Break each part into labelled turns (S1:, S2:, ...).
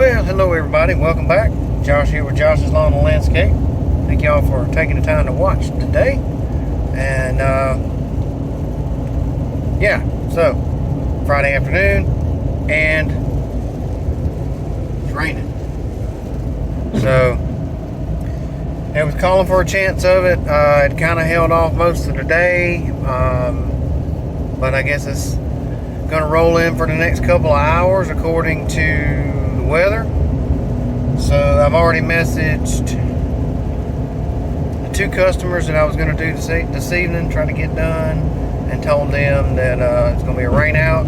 S1: Well, hello everybody, welcome back. Josh here with Josh's Lawn and Landscape. Thank y'all for taking the time to watch today. And yeah, so Friday afternoon and it's raining. So it was calling for a chance of it. It kind of held off most of the day, but I guess it's going to roll in for the next couple of hours according to the weather. So I've already messaged the two customers that I was going to do this evening, try to get done, and told them that it's going to be a rain out.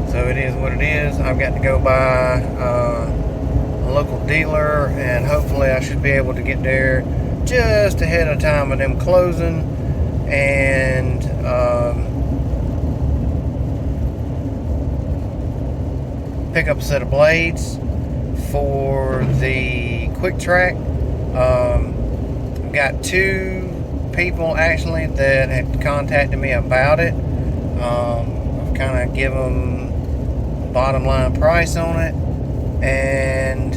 S1: So it is what it is. I've got to go by a local dealer, and hopefully I should be able to get there just ahead of time of them closing, and pick up a set of blades for the quick track. I've got two people actually that had contacted me about it. I've kind of given them bottom line price on it, and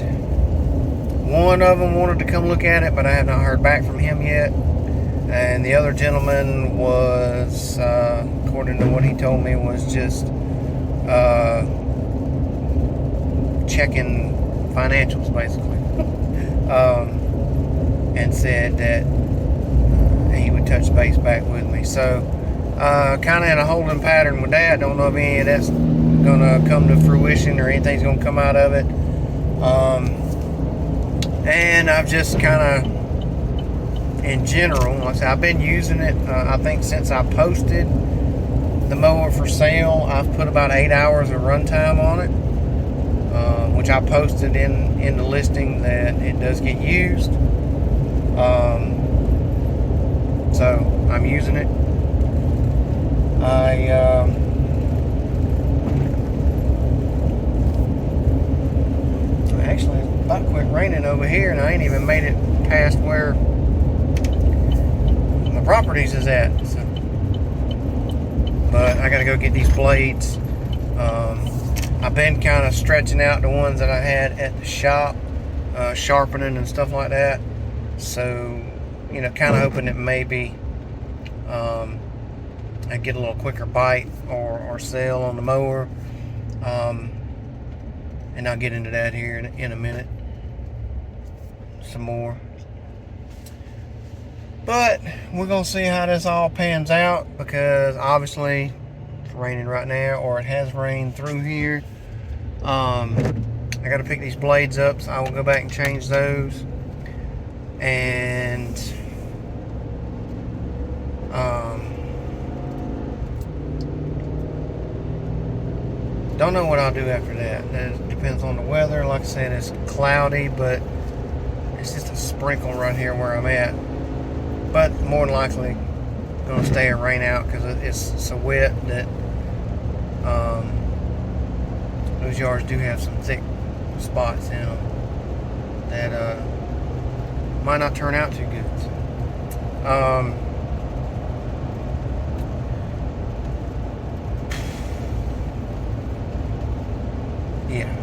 S1: one of them wanted to come look at it, but I have not heard back from him yet. And the other gentleman was, according to what he told me, was just checking financials basically, and said that he would touch base back with me. So kind of in a holding pattern with that. Don't know if any of that's gonna come to fruition or anything's gonna come out of it. And I've just kind of, in general, like I said, I've been using it, I think since I posted the mower for sale. I've put about 8 hours of runtime on it, which I posted in the listing that it does get used. So I'm using it. Actually, it's about to quit raining over here, and I ain't even made it past where the properties is at. So, but I gotta go get these blades. I've been kind of stretching out the ones that I had at the shop, sharpening and stuff like that. So, you know, kind of hoping that maybe I get a little quicker bite or sell on the mower. And I'll get into that here in a minute, some more. But we're gonna see how this all pans out, because obviously it's raining right now, or it has rained through here. I got to pick these blades up, so I will go back and change those. And don't know what I'll do after that. It depends on the weather. Like I said, it's cloudy, but it's just a sprinkle right here where I'm at. But more than likely going to stay a rain out, because it's so wet that those yards do have some thick spots in them that might not turn out too good. Yeah.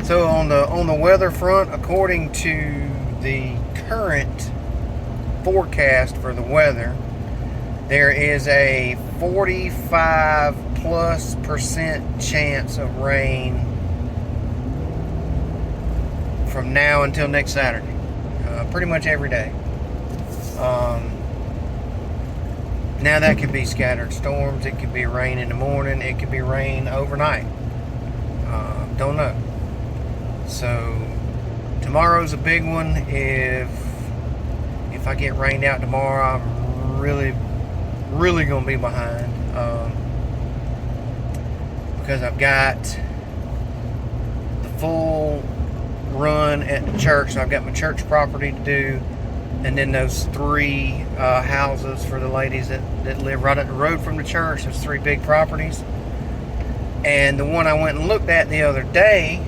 S1: So on the weather front, according to the current forecast for the weather, there is a 45+% chance of rain from now until next Saturday, pretty much every day. Now that could be scattered storms, it could be rain in the morning, it could be rain overnight, don't know. So tomorrow's a big one. If I get rained out tomorrow, I'm really gonna be behind, because I've got the full run at the church. So I've got my church property to do, and then those three houses for the ladies that live right up the road from the church. There's three big properties, and the one I went and looked at the other day,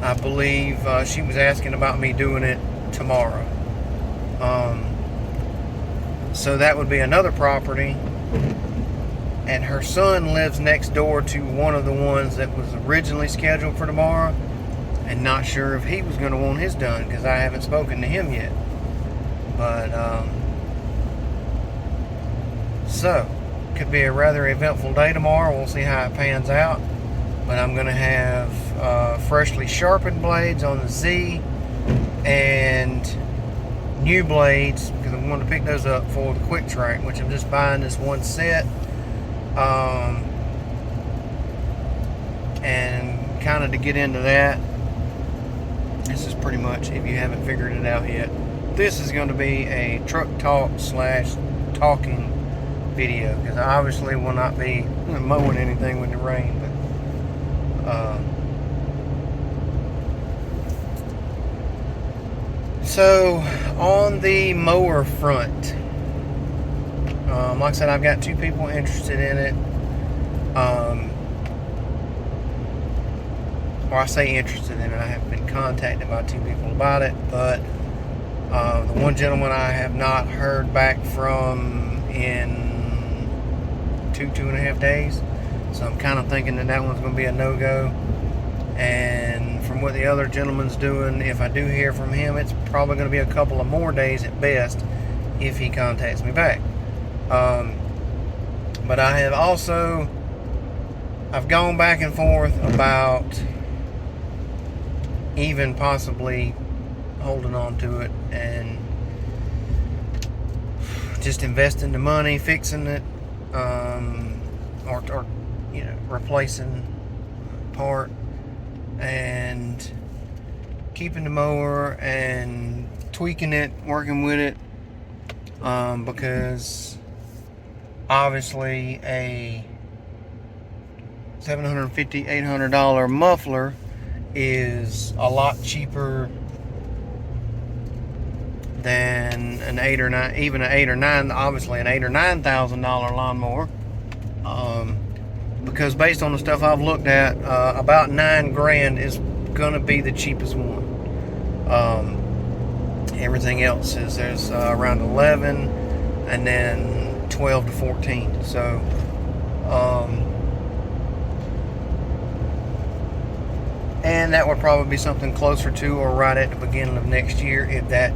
S1: I believe she was asking about me doing it tomorrow. So that would be another property and her son lives next door to one of the ones that was originally scheduled for tomorrow, and not sure if he was going to want his done because I haven't spoken to him yet. But so could be a rather eventful day tomorrow. We'll see how it pans out. But I'm going to have freshly sharpened blades on the Z and new blades because I'm going to pick those up for the quick track, which I'm just buying this one set. And kind of to get into that, this is pretty much, if you haven't figured it out yet, this is going to be a truck talk / talking video because I obviously will not be mowing anything with the rain. But so on the mower front, like I said, I've got 2 people interested in it. Or I say interested in it, I have been contacted by 2 people about it, but the one gentleman I have not heard back from in 2.5 days, so I'm kind of thinking that one's going to be a no-go. And from what the other gentleman's doing, if I do hear from him, it's probably going to be a couple of more days at best if he contacts me back. But I have also, I've gone back and forth about even possibly holding on to it and just investing the money, fixing it, or you know, replacing part and keeping the mower and tweaking it, working with it, because obviously a $750, $800 muffler is a lot cheaper than an $8 or $9, even an $8 or $9, obviously an $8,000 or $9,000 lawnmower. Because based on the stuff I've looked at, about $9,000 is gonna be the cheapest one. Everything else is there's around 11, and then 12 to 14. So, and that would probably be something closer to or right at the beginning of next year if that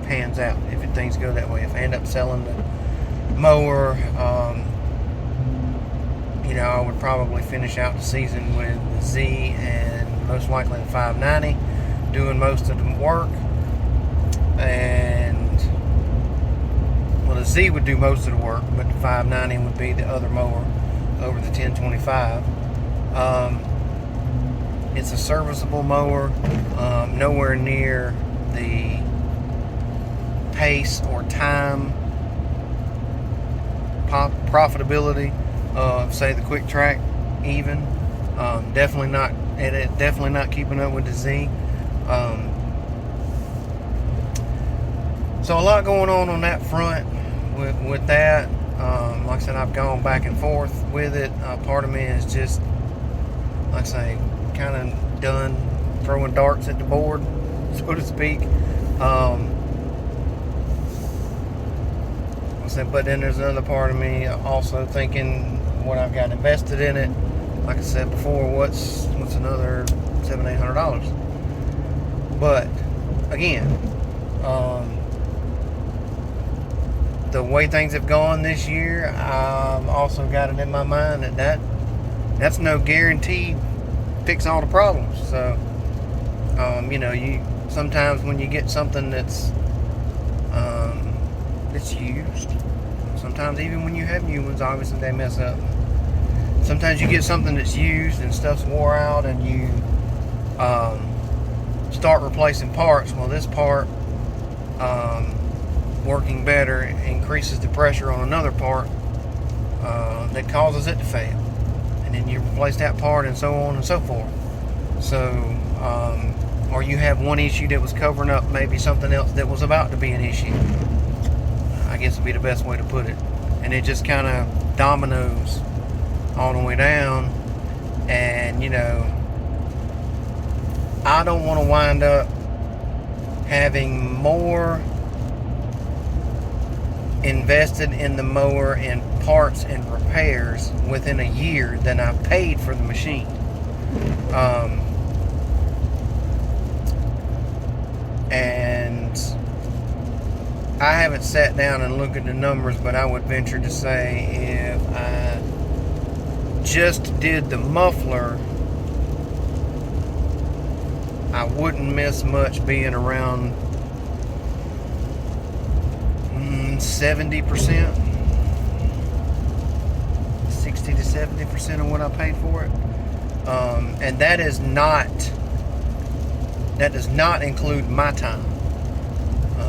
S1: pans out, if things go that way. If I end up selling the mower, you know, I would probably finish out the season with the Z and most likely the 590 doing most of the work. And well, the Z would do most of the work, but the 590 would be the other mower over the 1025. It's a serviceable mower, nowhere near the pace or time profitability of, say, the quick track. Even definitely not keeping up with the Z. So a lot going on that front with that. Like I said, I've gone back and forth with it. Part of me is just, like I say, kind of done throwing darts at the board, so to speak. But then there's another part of me also thinking what I've got invested in it. Like I said before, what's another $700-800? But again, the way things have gone this year, I've also got it in my mind that's no guaranteed fix all the problems. So, you know, you sometimes when you get something that's used, sometimes even when you have new ones, obviously they mess up. Sometimes you get something that's used and stuff's wore out, and you start replacing parts. Well, this part working better increases the pressure on another part that causes it to fail, and then you replace that part, and so on and so forth. So, or you have one issue that was covering up maybe something else that was about to be an issue, I guess would be the best way to put it. And it just kind of dominoes all the way down. And, you know, I don't want to wind up having more invested in the mower in parts and repairs within a year than I paid for the machine. And I haven't sat down and looked at the numbers, but I would venture to say if I just did the muffler, I wouldn't miss much, being around 70%, 60 to 70% of what I paid for it. And that does not include my time.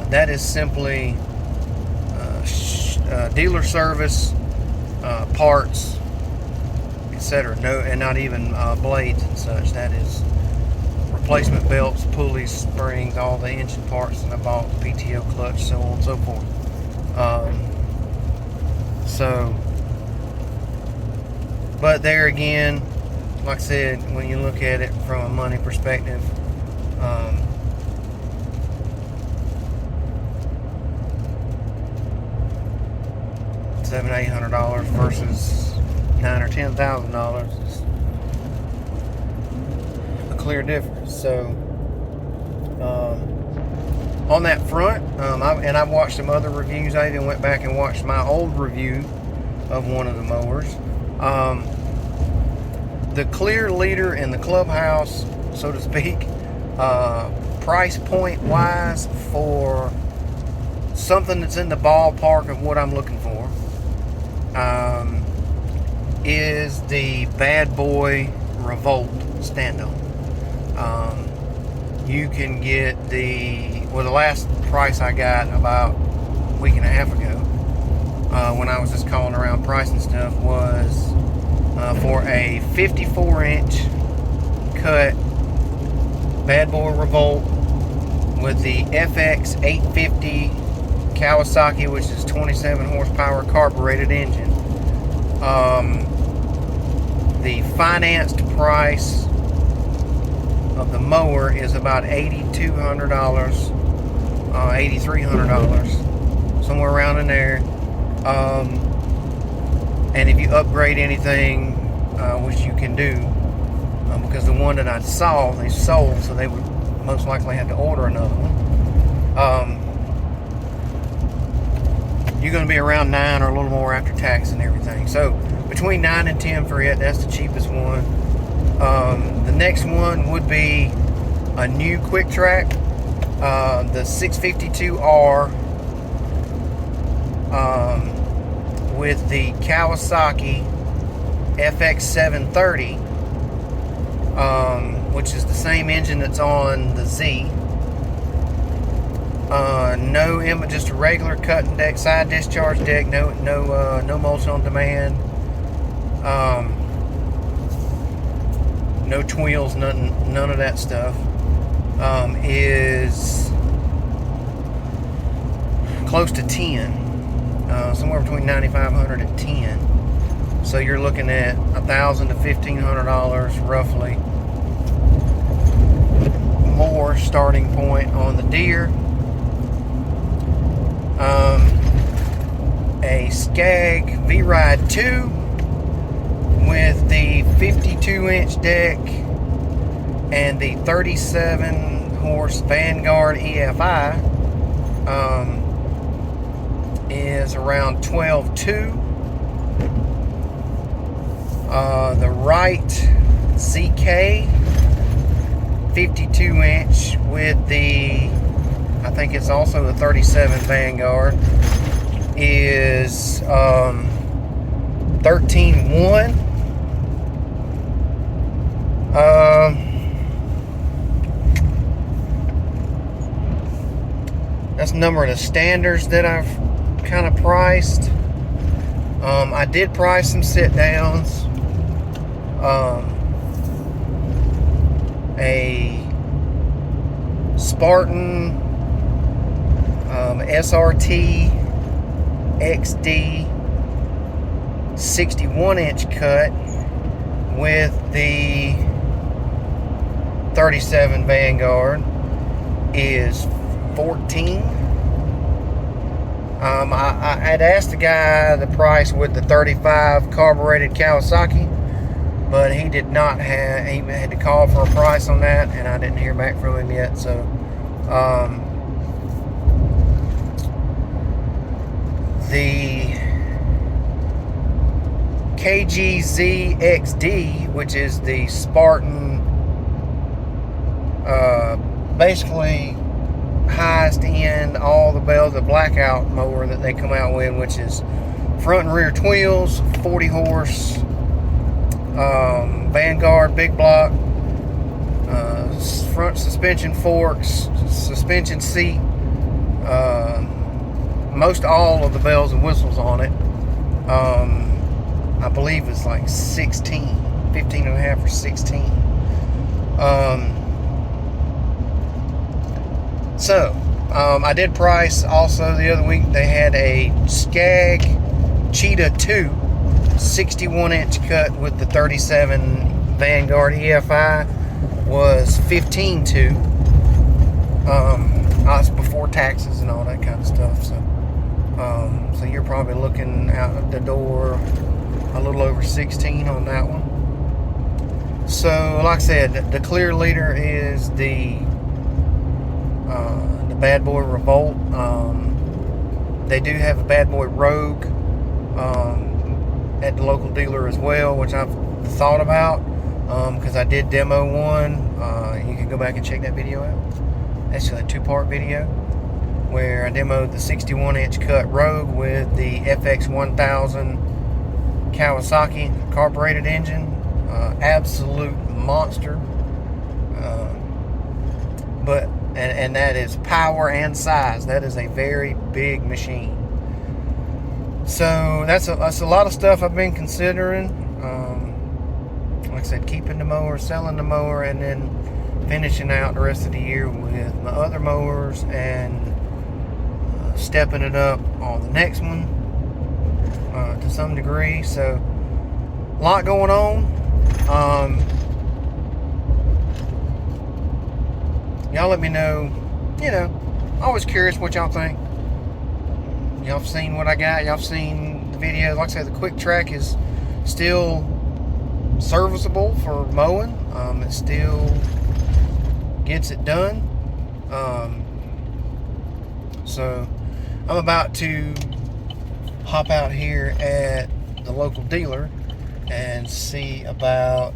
S1: That is simply dealer service, parts, etc. No, and not even blades and such. That is replacement belts, pulleys, springs, all the engine parts that I bought, PTO clutch, so on and so forth. But there again, like I said, when you look at it from a money perspective, $700-800 versus $9,000 or $10,000 is a clear difference. So on that front, I've watched some other reviews. I even went back and watched my old review of one of the mowers. The clear leader in the clubhouse, so to speak, price point wise, for something that's in the ballpark of what I'm looking for, is the Bad Boy Revolt stand-on. You can get the last price I got about a week and a half ago, when I was just calling around pricing stuff, was for a 54-inch cut Bad Boy Revolt with the FX 850 Kawasaki, which is 27 horsepower carbureted engine. The financed price of the mower is about $8,200, $8,300, somewhere around in there. And if you upgrade anything, which you can do, because the one that I saw, they sold, so they would most likely have to order another one. You're going to be around $9 or a little more after tax and everything. So between $9 and $10 for it. That's the cheapest one. The next one would be a new Quick Track, the 652R, with the Kawasaki FX 730, which is the same engine that's on the Z. Just a regular cutting deck, side discharge deck, no mulch on demand, no twills, none of that stuff. Is close to 10, somewhere between $9,500 and $10. So you're looking at $1,000 to $1,500 roughly more starting point on the Deere. A Skag V-Ride 2 with the 52-inch deck and the 37-horse Vanguard EFI is around $12,200. The Wright ZK 52-inch with the, I think it's also a 37 Vanguard, is $13,100. That's the number of the standards that I've kind of priced. I did price some sit downs. A Spartan SRT XD 61-inch cut with the 37 Vanguard is $14,000. I had asked the guy the price with the 35 carbureted Kawasaki, but he did not have, he had to call for a price on that, and I didn't hear back from him yet. So the KGZ-XD, which is the Spartan, basically highest end, all the bells, the blackout mower that they come out with, which is front and rear wheels, 40 horse, Vanguard big block, front suspension forks, suspension seat, most all of the bells and whistles on it. I believe it's like 15 and a half or 16. I did price also the other week. They had a Skag Cheetah 2 61-inch cut with the 37 Vanguard EFI was $15,200. That's before taxes and all that kind of stuff. So you're probably looking out of the door a little over 16 on that one. So like I said, the clear leader is the Bad Boy Revolt. They do have a Bad Boy Rogue at the local dealer as well, which I've thought about because I did demo one. You can go back and check that video out. Actually, a two-part video where I demoed the 61-inch cut Rogue with the FX1000 Kawasaki carbureted engine. Absolute monster. And that is power and size. That is a very big machine. So that's a lot of stuff I've been considering. Like I said, keeping the mower, selling the mower, and then finishing out the rest of the year with my other mowers and stepping it up on the next one to some degree. So a lot going on. Y'all let me know, always curious what y'all think. Y'all have seen what I got. Y'all have seen the video. Like I said, the quick track is still serviceable for mowing. It still gets it done. So I'm about to hop out here at the local dealer and see about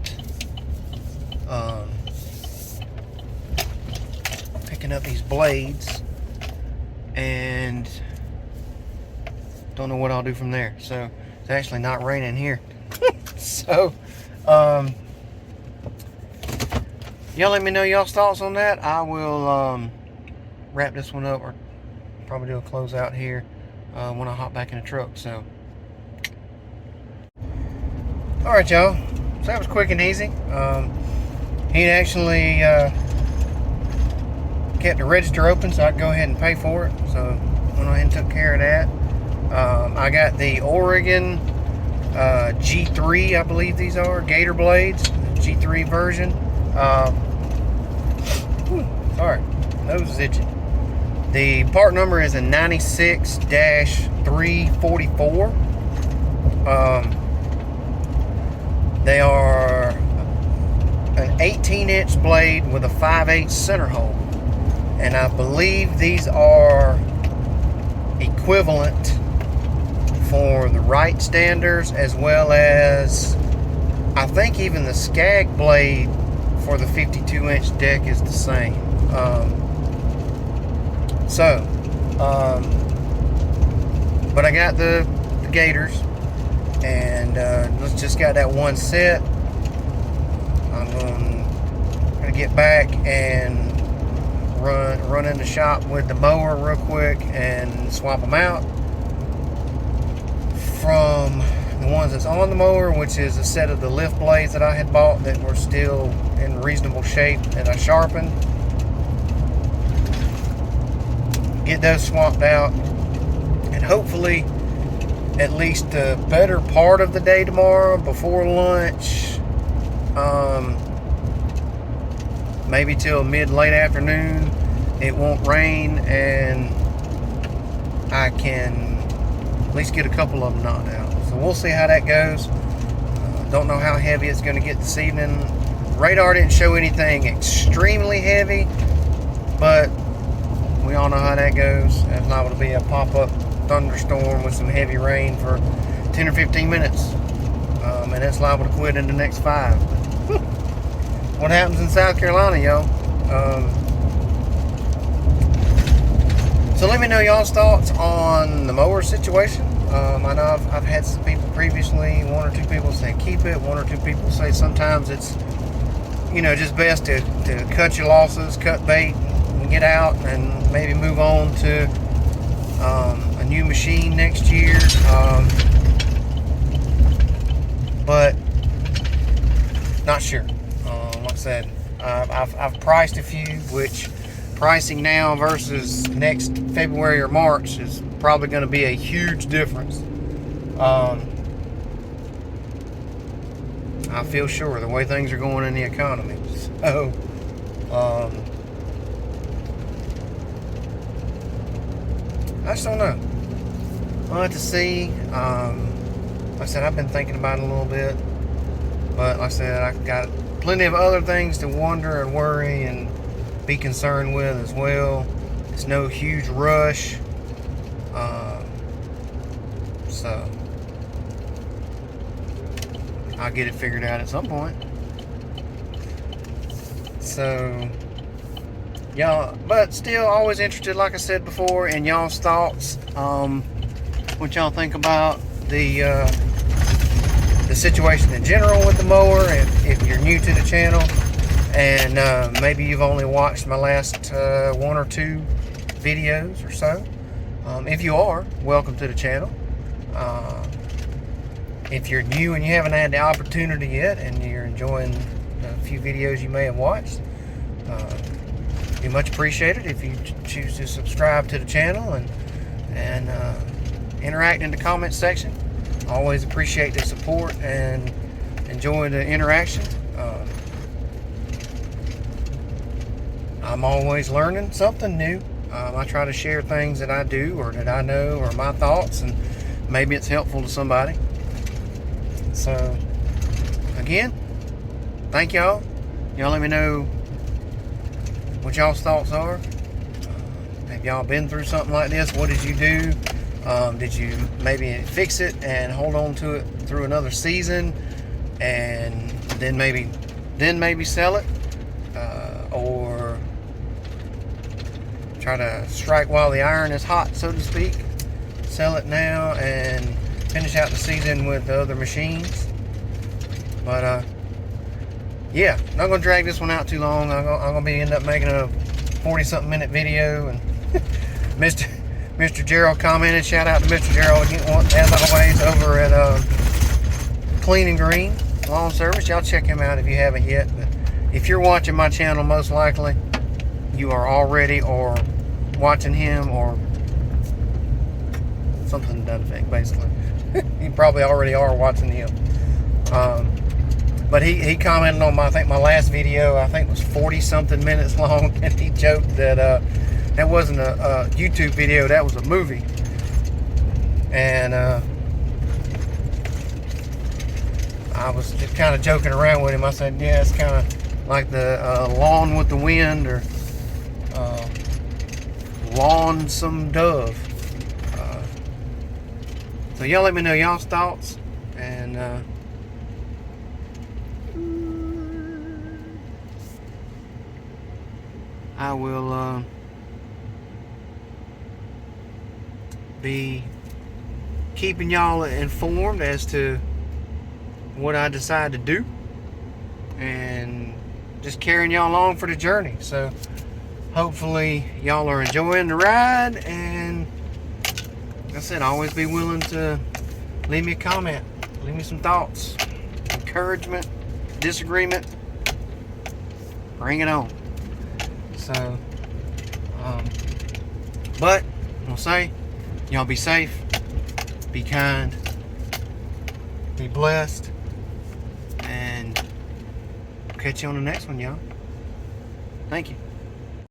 S1: picking up these blades, and don't know what I'll do from there. So it's actually not raining here. So y'all let me know y'all's thoughts on that. I will wrap this one up, or probably do a closeout here when I hop back in the truck. So alright, y'all, so that was quick and easy. He actually kept the register open so I could go ahead and pay for it, so went ahead and took care of that. I got the Oregon G3, I believe these are Gator blades, G3 version. Sorry, nose is itching. The part number is a 96-344. They are an 18-inch blade with a 5/8 center hole, and I believe these are equivalent for the right standers, as well as I think even the Skag blade for the 52-inch deck is the same. But I got the Gators, and let's just got that one set. I'm gonna get back and run in the shop with the mower real quick and swap them out from the ones that's on the mower, which is a set of the lift blades that I had bought that were still in reasonable shape that I sharpened. Get those swapped out, and hopefully at least the better part of the day tomorrow before lunch, maybe till late afternoon, it won't rain, and I can at least get a couple of them knocked out. So we'll see how that goes. Don't know how heavy it's going to get this evening. Radar didn't show anything extremely heavy, but we all know how that goes. It's liable to be a pop-up thunderstorm with some heavy rain for 10 or 15 minutes. And it's liable to quit in the next 5. What happens in South Carolina, y'all? So let me know y'all's thoughts on the mower situation. I know I've had some people previously, 1 or 2 people say keep it, 1 or 2 people say sometimes it's, you know, just best to cut your losses, cut bait, and get out and maybe move on to a new machine next year. But not sure. Like I said, I've priced a few, which pricing now versus next February or March is probably going to be a huge difference. I feel sure the way things are going in the economy. So, I just don't know. I'll have to see. Like I said, I've been thinking about it a little bit, but like I said, I've got plenty of other things to wonder and worry and be concerned with as well. It's no huge rush. So I'll get it figured out at some point. So y'all, but still always interested, like I said before, in y'all's thoughts. What y'all think about the situation in general with the mower, if you're new to the channel, and maybe you've only watched my last 1 or 2 videos or so. If you are, welcome to the channel. If you're new and you haven't had the opportunity yet and you're enjoying a few videos you may have watched, it'd be much appreciated if you choose to subscribe to the channel and interact in the comments section. Always appreciate the support and enjoy the interaction. I'm always learning something new. I try to share things that I do or that I know or my thoughts, and maybe it's helpful to somebody. So again, thank y'all. Y'all let me know what y'all's thoughts are. Have y'all been through something like this? What did you do? Did you maybe fix it and hold on to it through another season and then maybe sell it, or try to strike while the iron is hot, so to speak, sell it now and finish out the season with the other machines? But yeah, not gonna drag this one out too long. I'm gonna end up making a 40-something minute video. And Mr. Gerald commented. Shout out to Mr. Gerald as always over at Clean and Green Lawn Service. Y'all check him out if you haven't yet. But if you're watching my channel, most likely you are already or watching him or something to that effect, basically. You probably already are watching him. But he commented on I think my last video, I think it was 40-something minutes long, and he joked that that wasn't a YouTube video, that was a movie. And I was just kind of joking around with him. I said, yeah, it's kind of like the Lawn with the Wind, or Lonesome Dove. So y'all let me know y'all's thoughts, and I will be keeping y'all informed as to what I decide to do, and just carrying y'all along for the journey. So hopefully y'all are enjoying the ride, and like I said, always be willing to leave me a comment, leave me some thoughts, encouragement, disagreement, bring it on. So but I'll say, y'all be safe, be kind, be blessed, and catch you on the next one, y'all. Thank you.